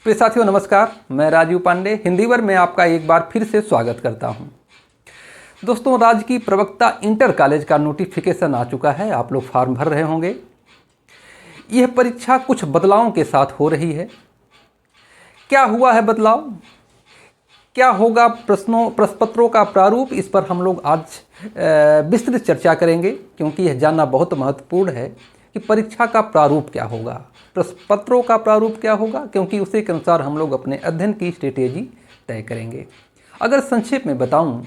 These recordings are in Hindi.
प्रिय साथियों नमस्कार, मैं राजीव पांडे हिंदीवर में आपका एक बार फिर से स्वागत करता हूं। दोस्तों, राज्य की प्रवक्ता इंटर कॉलेज का नोटिफिकेशन आ चुका है। आप लोग फॉर्म भर रहे होंगे। यह परीक्षा कुछ बदलावों के साथ हो रही है। क्या हुआ है बदलाव, क्या होगा प्रश्नपत्रों का प्रारूप, इस पर हम लोग आज विस्तृत चर्चा करेंगे, क्योंकि यह जानना बहुत महत्वपूर्ण है कि परीक्षा का प्रारूप क्या होगा, प्रश्नपत्रों का प्रारूप क्या होगा, क्योंकि उसी के अनुसार हम लोग अपने अध्ययन की स्ट्रेटेजी तय करेंगे। अगर संक्षेप में बताऊं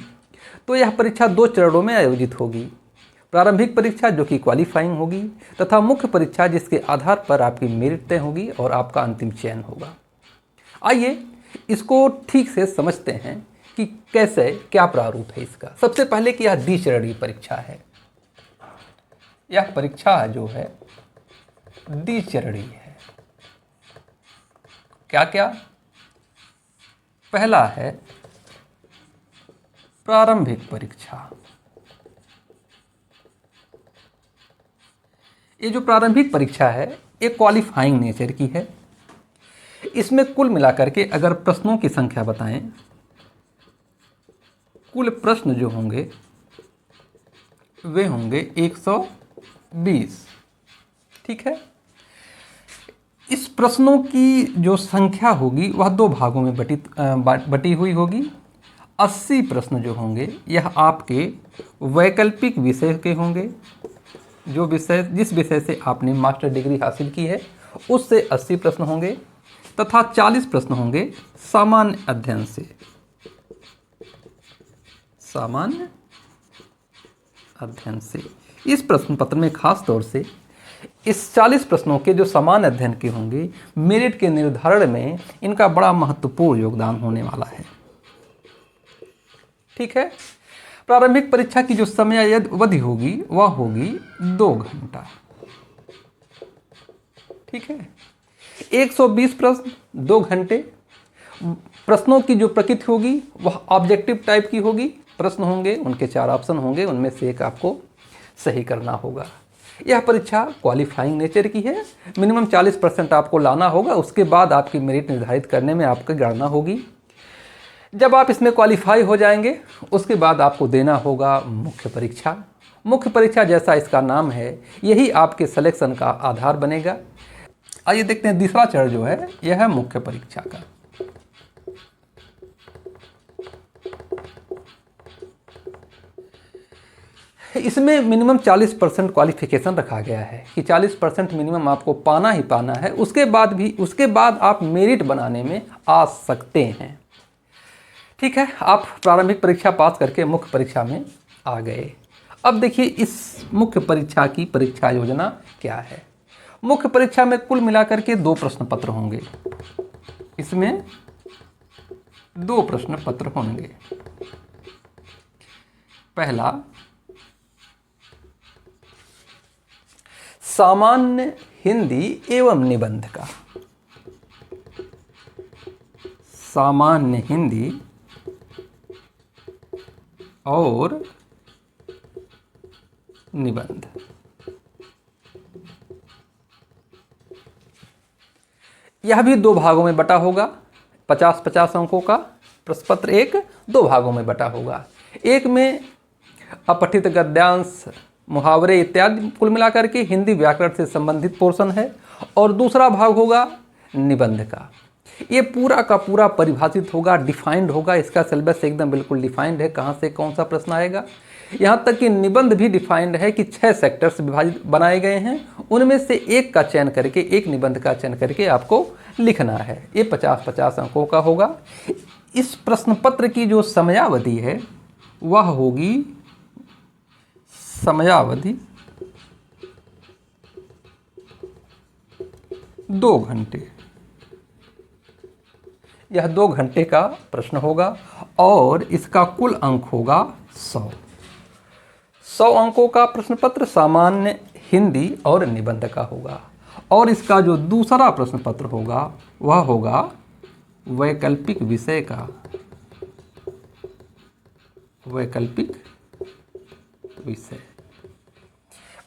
तो यह परीक्षा 2 चरणों में आयोजित होगी। प्रारंभिक परीक्षा जो कि क्वालिफाइंग होगी, तथा मुख्य परीक्षा जिसके आधार पर आपकी मेरिट तय होगी और आपका अंतिम चयन होगा। आइए इसको ठीक से समझते हैं कि कैसे क्या प्रारूप है इसका। सबसे पहले कि यह द्विचरणीय परीक्षा है। यह परीक्षा जो है द्विचरणीय है। क्या क्या? पहला है प्रारंभिक परीक्षा। ये जो प्रारंभिक परीक्षा है ये क्वालिफाइंग नेचर की है। इसमें कुल मिलाकर के अगर प्रश्नों की संख्या बताएं, कुल प्रश्न जो होंगे वे होंगे 120। ठीक है। इस प्रश्नों की जो संख्या होगी वह 2 भागों में बटी हुई होगी। 80 प्रश्न जो होंगे यह आपके वैकल्पिक विषय के होंगे। जिस विषय से आपने मास्टर डिग्री हासिल की है उससे 80 प्रश्न होंगे, तथा 40 प्रश्न होंगे सामान्य अध्ययन से। सामान्य अध्ययन से इस प्रश्न पत्र में खास तौर से इस 40 प्रश्नों के जो सामान्य अध्ययन के होंगे, मेरिट के निर्धारण में इनका बड़ा महत्वपूर्ण योगदान होने वाला है। ठीक है। प्रारंभिक परीक्षा की जो समय अवधि होगी वह होगी 2 घंटा। ठीक है। 120 प्रश्न, 2 घंटे। प्रश्नों की जो प्रकृति होगी वह ऑब्जेक्टिव टाइप की होगी। प्रश्न होंगे, उनके 4 ऑप्शन होंगे, उनमें से एक आपको सही करना होगा। यह परीक्षा क्वालिफाइंग नेचर की है। मिनिमम 40% आपको लाना होगा, उसके बाद आपकी मेरिट निर्धारित करने में आपकी गणना होगी। जब आप इसमें क्वालिफाई हो जाएंगे उसके बाद आपको देना होगा मुख्य परीक्षा। मुख्य परीक्षा जैसा इसका नाम है यही आपके सिलेक्शन का आधार बनेगा। आइए देखते हैं दूसरा चरण जो है यह है मुख्य परीक्षा का। इसमें मिनिमम 40% क्वालिफिकेशन रखा गया है कि 40% मिनिमम आपको पाना ही पाना है। उसके बाद आप मेरिट बनाने में आ सकते हैं। ठीक है। आप प्रारंभिक परीक्षा पास करके मुख्य परीक्षा में आ गए। अब देखिए इस मुख्य परीक्षा की परीक्षा योजना क्या है। मुख्य परीक्षा में कुल मिलाकर के 2 प्रश्न पत्र होंगे। इसमें 2 प्रश्न पत्र होंगे। पहला सामान्य हिंदी एवं निबंध का। सामान्य हिंदी और निबंध। यह भी 2 भागों में बटा होगा। 50-50 अंकों का प्रश्न पत्र 1 2 भागों में बटा होगा। एक में अपठित गद्यांश, मुहावरे इत्यादि कुल मिलाकर के हिंदी व्याकरण से संबंधित पोर्शन है, और दूसरा भाग होगा निबंध का। ये पूरा का पूरा परिभाषित होगा, डिफाइंड होगा। इसका सिलेबस एकदम बिल्कुल डिफाइंड है, कहाँ से कौन सा प्रश्न आएगा। यहाँ तक कि निबंध भी डिफाइंड है कि 6 सेक्टर्स विभाजित बनाए गए हैं, उनमें से एक का चयन करके, एक निबंध का चयन करके आपको लिखना है। ये 50-50 अंकों का होगा। इस प्रश्न पत्र की जो समयावधि है वह होगी समयावधि 2 घंटे। यह 2 घंटे का प्रश्न होगा और इसका कुल अंक होगा 100 अंकों का प्रश्न पत्र सामान्य हिंदी और निबंध का होगा। और इसका जो दूसरा प्रश्न पत्र होगा वह होगा वैकल्पिक विषय का। वैकल्पिक विषय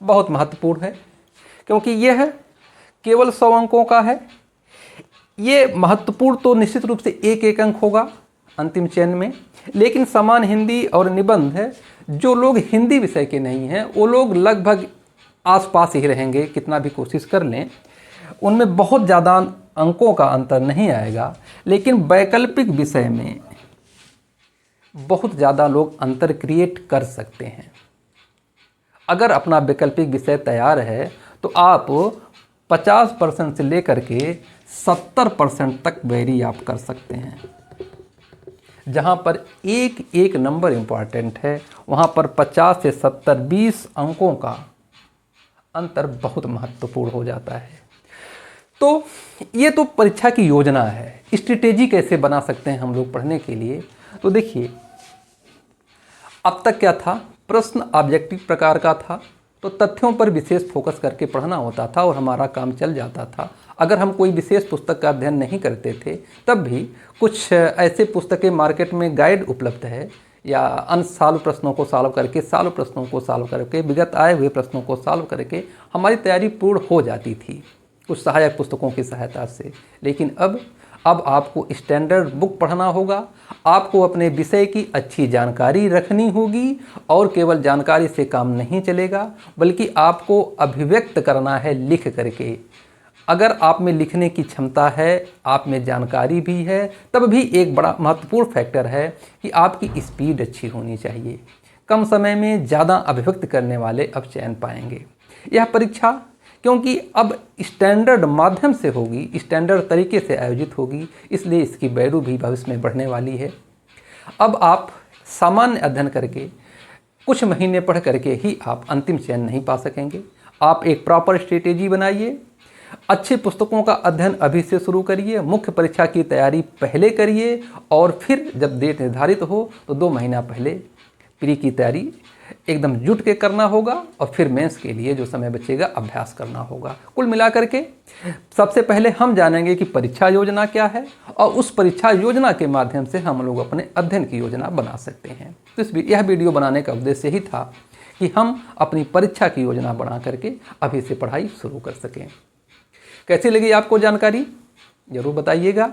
बहुत महत्वपूर्ण है, क्योंकि यह केवल 100 अंकों का है। ये महत्वपूर्ण तो निश्चित रूप से एक एक अंक होगा अंतिम चयन में, लेकिन समान हिंदी और निबंध है, जो लोग हिंदी विषय के नहीं हैं वो लोग लगभग आसपास ही रहेंगे, कितना भी कोशिश कर लें उनमें बहुत ज़्यादा अंकों का अंतर नहीं आएगा। लेकिन वैकल्पिक विषय में बहुत ज़्यादा लोग अंतर क्रिएट कर सकते हैं। अगर अपना वैकल्पिक विषय तैयार है तो आप 50% से लेकर के 70% तक वेरी आप कर सकते हैं। जहाँ पर एक एक नंबर इम्पॉर्टेंट है वहाँ पर 50 से 70 20 अंकों का अंतर बहुत महत्वपूर्ण हो जाता है। तो ये तो परीक्षा की योजना है, स्ट्रेटेजी कैसे बना सकते हैं हम लोग पढ़ने के लिए। तो देखिए, अब तक क्या था, प्रश्न ऑब्जेक्टिव प्रकार का था, तो तथ्यों पर विशेष फोकस करके पढ़ना होता था और हमारा काम चल जाता था। अगर हम कोई विशेष पुस्तक का अध्ययन नहीं करते थे तब भी कुछ ऐसे पुस्तकें मार्केट में गाइड उपलब्ध है, या अनसॉल्व प्रश्नों को सॉल्व करके, सॉल्व प्रश्नों को सॉल्व करके, विगत आए हुए प्रश्नों को सॉल्व करके हमारी तैयारी पूर्ण हो जाती थी कुछ सहायक पुस्तकों की सहायता से। लेकिन अब आपको स्टैंडर्ड बुक पढ़ना होगा, आपको अपने विषय की अच्छी जानकारी रखनी होगी, और केवल जानकारी से काम नहीं चलेगा बल्कि आपको अभिव्यक्त करना है लिख करके। अगर आप में लिखने की क्षमता है, आप में जानकारी भी है, तब भी एक बड़ा महत्वपूर्ण फैक्टर है कि आपकी स्पीड अच्छी होनी चाहिए। कम समय में ज़्यादा अभिव्यक्त करने वाले अब चयन पाएंगे। यह परीक्षा क्योंकि अब स्टैंडर्ड माध्यम से होगी, स्टैंडर्ड तरीके से आयोजित होगी, इसलिए इसकी वैल्यू भी भविष्य में बढ़ने वाली है। अब आप सामान्य अध्ययन करके कुछ महीने पढ़ करके ही आप अंतिम चयन नहीं पा सकेंगे। आप एक प्रॉपर स्ट्रेटेजी बनाइए, अच्छी पुस्तकों का अध्ययन अभी से शुरू करिए, मुख्य परीक्षा की तैयारी पहले करिए, और फिर जब डेट निर्धारित हो तो 2 महीना पहले प्री की तैयारी एकदम जुट के करना होगा, और फिर मेंस के लिए जो समय बचेगा अभ्यास करना होगा। कुल मिलाकर के सबसे पहले हम जानेंगे कि परीक्षा योजना क्या है, और उस परीक्षा योजना के माध्यम से हम लोग अपने अध्ययन की योजना बना सकते हैं। तो यह वीडियो बनाने का उद्देश्य ही था कि हम अपनी परीक्षा की योजना बना करके अभी से पढ़ाई शुरू कर सकें। कैसी लगी आपको जानकारी ज़रूर बताइएगा।